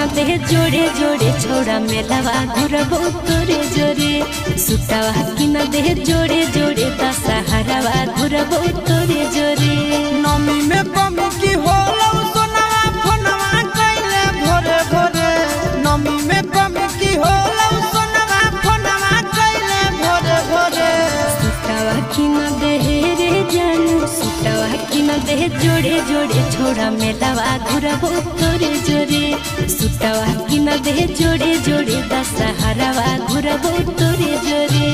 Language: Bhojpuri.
न दे जोड़े जोड़े छोड़ा मेलावा घुरबो तोरे जोरे सुतावा कि न दे जोड़े जोड़े दशहरावा घुरबो तोरे जोरे। नमी में कमी की होला सोनावा फोनवा कइले भोरे भोरे नमी में कमी की होला सोनावा फोनवा कइले भोरे भोरे सुतावा कि न दे रे जानू सुतावा कि न दे जोड़े जोड़े छोड़ा मेलावा घुरबो तोरे जोरे सुतावा कि न दे जोड़े जोड़े दशहरावा घुरबो तोरे जोरे।